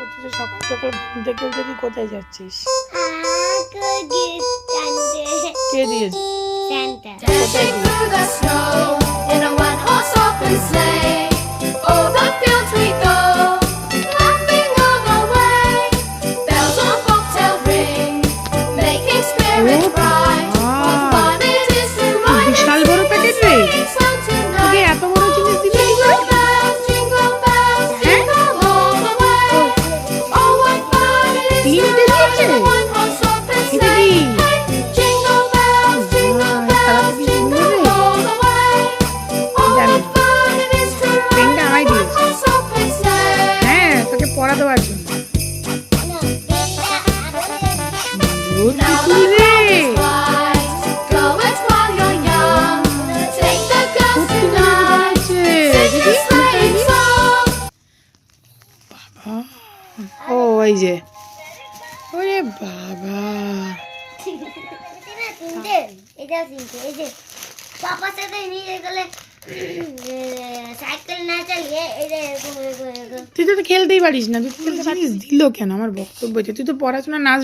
করছিস সকাল সকাল ঘুম থেকে উঠে তুই কোথায় যাচ্ছিস? কে দিয়েছে? Dashing through the snow in a one-horse open sleigh. O'er the fields we go, laughing all the way. Bells on bobtail ring, making spirits bright. What fun it is to ride in বিশাল বড় packet রে, slow তোকে tonight. এত বড় জিনিস দিবে কি করে? Jingle bells, jingle all the way. Oh, what fun it is to তিনটে ride দিয়েছে? in a one-horse open এটা কি? sleigh. Jingle bells, jingle bells, jingle all the way. Oh, জানি। what fun it is to ride পেনটা আমায় in a দিয়েছে। one-horse open sleigh. হ্যাঁ, তোকে পড়া দেওয়ার জন্য। সুন্দর Now পুতুল the রে। world is wide. Go it while you're young. Take the girls পুতুল tonight. আছে। Sing দেখি, a sleighing song. ও ওই যে, ওরে বাবা, পাপার সাথে নিয়ে গেলে সাইকেল না চালিয়ে এই যে এরকম এরকম এরকম তুই তো খেলতেই পারিস না, তুই তো জিনিস দিল কেন? আমার বক্তব্য হচ্ছে তুই তো পড়াশোনা নাচ